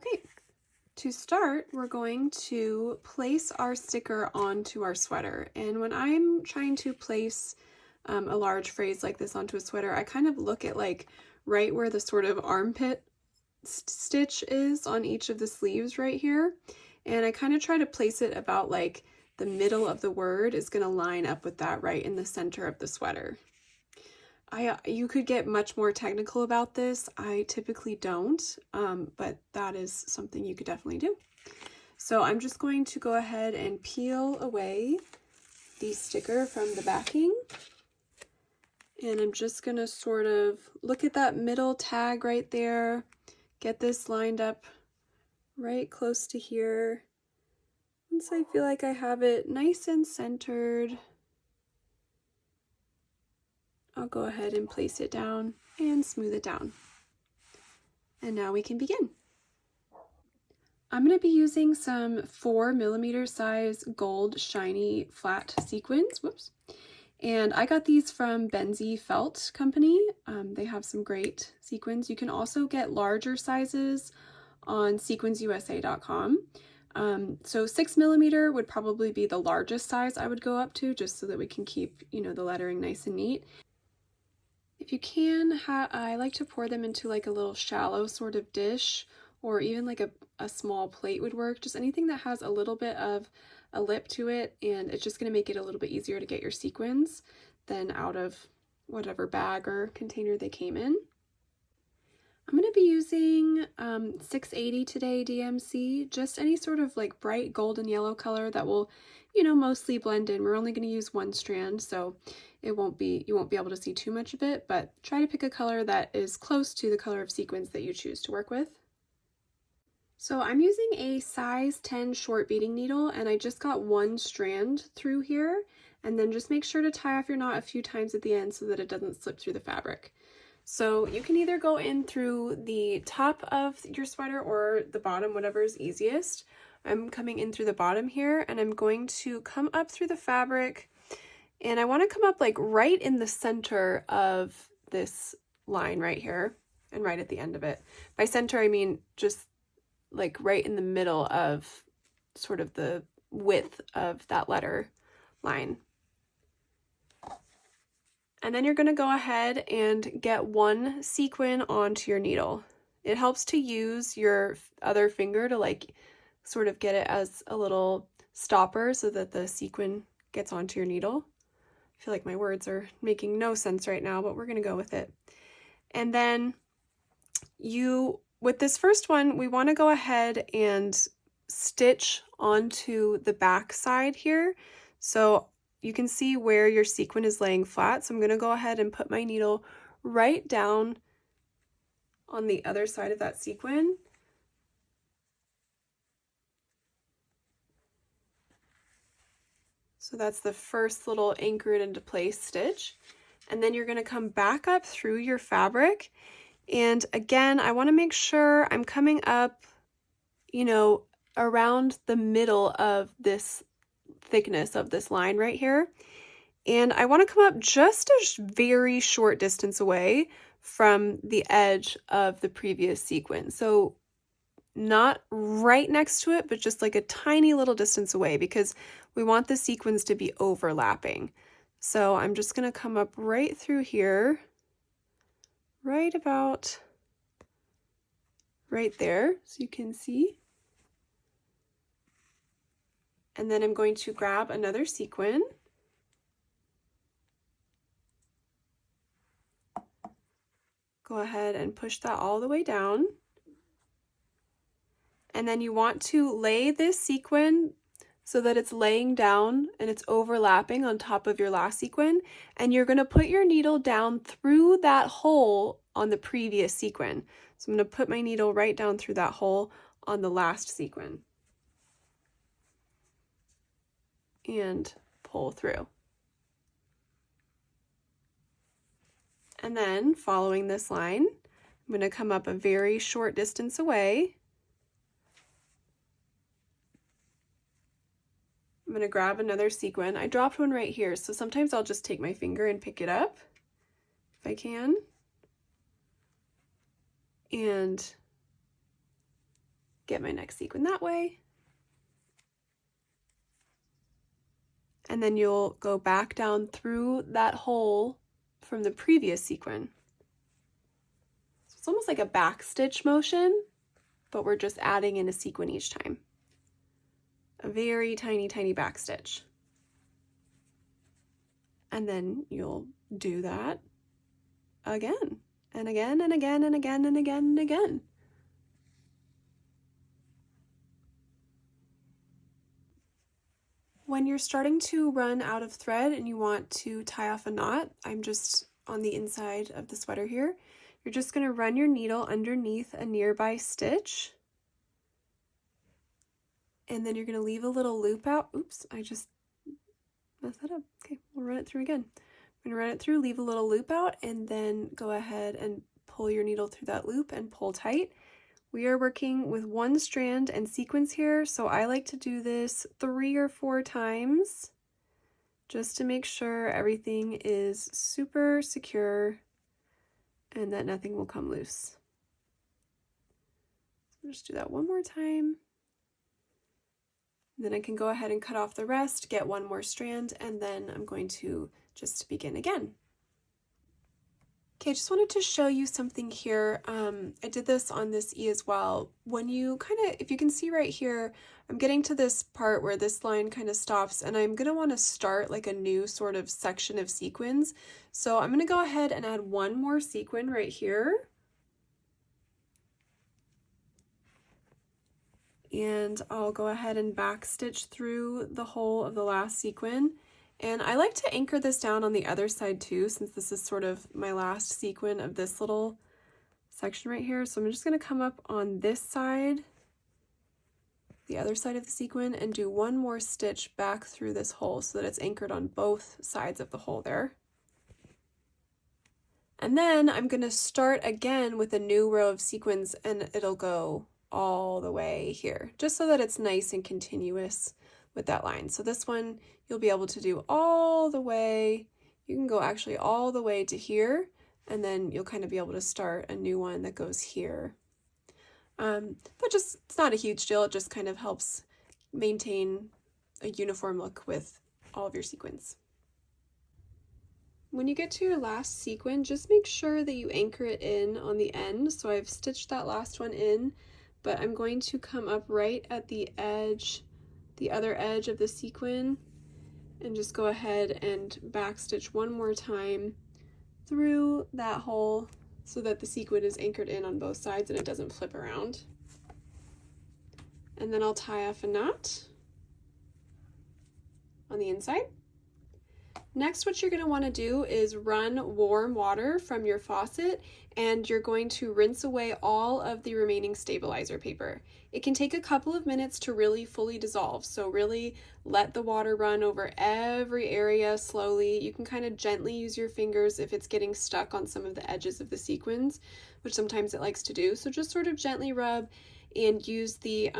Okay, to start, we're going to place our sticker onto our sweater. And when I'm trying to place a large phrase like this onto a sweater, I kind of look at like right where the sort of armpit stitch is on each of the sleeves right here. And I kind of try to place it about like the middle of the word is going to line up with that right in the center of the sweater. You could get much more technical about this. I typically don't, but that is something you could definitely do. So I'm just going to go ahead and peel away the sticker from the backing. And I'm just going to sort of look at that middle tag right there, get this lined up right close to here. Once I feel like I have it nice and centered, I'll go ahead and place it down and smooth it down. And now we can begin. I'm going to be using some 4mm size gold shiny flat sequins. Whoops. And I got these from Benzie Felt Company. They have some great sequins. You can also get larger sizes on sequinsusa.com. So 6mm would probably be the largest size I would go up to, just so that we can keep, the lettering nice and neat. If you can, I like to pour them into like a little shallow sort of dish, or even like a small plate would work. Just anything that has a little bit of a lip to it, and it's just going to make it a little bit easier to get your sequins than out of whatever bag or container they came in. I'm going to be using 680 today DMC, just any sort of like bright golden yellow color that will, mostly blend in. We're only going to use one strand, so you won't be able to see too much of it, but try to pick a color that is close to the color of sequins that you choose to work with. So I'm using a size 10 short beading needle, and I just got one strand through here, and then just make sure to tie off your knot a few times at the end so that it doesn't slip through the fabric. So you can either go in through the top of your sweater or the bottom, whatever is easiest. I'm coming in through the bottom here, and I'm going to come up through the fabric, and I want to come up like right in the center of this line right here and right at the end of it. By center, I mean just like right in the middle of sort of the width of that letter line. And then you're going to go ahead and get one sequin onto your needle. It helps to use your other finger to like sort of get it as a little stopper so that the sequin gets onto your needle. I feel like my words are making no sense right now, but we're going to go with it. And then with this first one, we want to go ahead and stitch onto the back side here. So you can see where your sequin is laying flat. So I'm going to go ahead and put my needle right down on the other side of that sequin. So that's the first little anchor it into place stitch. And then you're going to come back up through your fabric. And again, I want to make sure I'm coming up, around the middle of this thickness of this line right here. And I want to come up just a very short distance away from the edge of the previous sequin. So not right next to it, but just like a tiny little distance away, because we want the sequins to be overlapping. So I'm just going to come up right through here, right about right there, so you can see. And then I'm going to grab another sequin. Go ahead and push that all the way down. And then you want to lay this sequin so that it's laying down and it's overlapping on top of your last sequin. And you're going to put your needle down through that hole on the previous sequin. So I'm going to put my needle right down through that hole on the last sequin. And pull through. And then following this line, I'm going to come up a very short distance away. I'm going to grab another sequin. I dropped one right here, so sometimes I'll just take my finger and pick it up if I can. And get my next sequin that way. And then you'll go back down through that hole from the previous sequin. So it's almost like a back stitch motion, but we're just adding in a sequin each time. A very tiny, tiny back stitch. And then you'll do that again, and again, and again, and again, and again, and again. When you're starting to run out of thread and you want to tie off a knot, I'm just on the inside of the sweater here, you're just going to run your needle underneath a nearby stitch, and then you're going to leave a little loop out. Oops, I just messed that up. Okay, we'll run it through again. I'm going to run it through, leave a little loop out, and then go ahead and pull your needle through that loop and pull tight. We are working with one strand and sequins here, so I like to do this 3 or 4 times just to make sure everything is super secure and that nothing will come loose. So just do that one more time. Then I can go ahead and cut off the rest, get one more strand, and then I'm going to just begin again. Okay, I just wanted to show you something here. I did this on this E as well. When you if you can see right here, I'm getting to this part where this line kind of stops, and I'm gonna wanna start like a new sort of section of sequins. So I'm gonna go ahead and add one more sequin right here. And I'll go ahead and back stitch through the whole of the last sequin. And I like to anchor this down on the other side too, since this is sort of my last sequin of this little section right here. So I'm just going to come up on this side, the other side of the sequin, and do one more stitch back through this hole so that it's anchored on both sides of the hole there. And then I'm going to start again with a new row of sequins, and it'll go all the way here, just so that it's nice and continuous with that line. So this one you'll be able to do all the way, you can go actually all the way to here, and then you'll kind of be able to start a new one that goes here. But just, it's not a huge deal, it just kind of helps maintain a uniform look with all of your sequins. When you get to your last sequin, just make sure that you anchor it in on the end. So I've stitched that last one in, but I'm going to come up right at the edge, the other edge of the sequin, and just go ahead and back stitch one more time through that hole so that the sequin is anchored in on both sides and it doesn't flip around. And then I'll tie off a knot on the inside. Next, what you're going to want to do is run warm water from your faucet, and you're going to rinse away all of the remaining stabilizer paper. It can take a couple of minutes to really fully dissolve, so really let the water run over every area slowly. You can kind of gently use your fingers if it's getting stuck on some of the edges of the sequins, which sometimes it likes to do. So just sort of gently rub and use the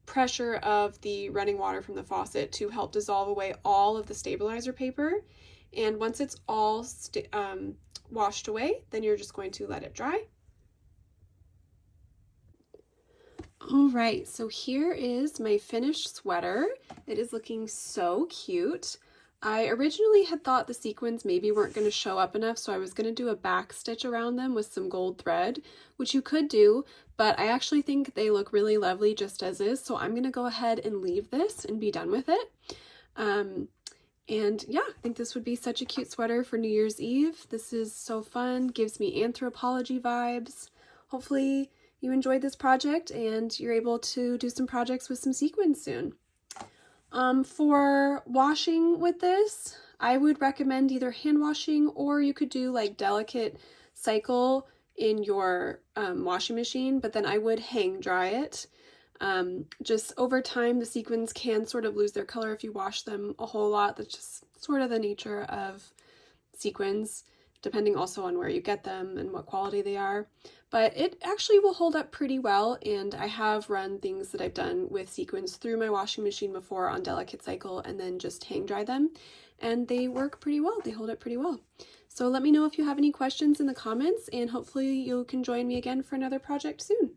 pressure of the running water from the faucet to help dissolve away all of the stabilizer paper. And once it's all washed away, then you're just going to let it dry. All right, so here is my finished sweater. It is looking so cute. I originally had thought the sequins maybe weren't going to show up enough, so I was going to do a back stitch around them with some gold thread, which you could do, but I actually think they look really lovely just as is, so I'm going to go ahead and leave this and be done with it. And yeah, I think this would be such a cute sweater for New Year's Eve. This is so fun, gives me Anthropology vibes. Hopefully you enjoyed this project and you're able to do some projects with some sequins soon. For washing with this, I would recommend either hand washing, or you could do like delicate cycle in your washing machine, but then I would hang dry it. Just over time, the sequins can sort of lose their color if you wash them a whole lot. That's just sort of the nature of sequins, depending also on where you get them and what quality they are. But it actually will hold up pretty well, and I have run things that I've done with sequins through my washing machine before on delicate cycle and then just hang dry them, and they work pretty well. They hold up pretty well. So let me know if you have any questions in the comments, and hopefully you can join me again for another project soon.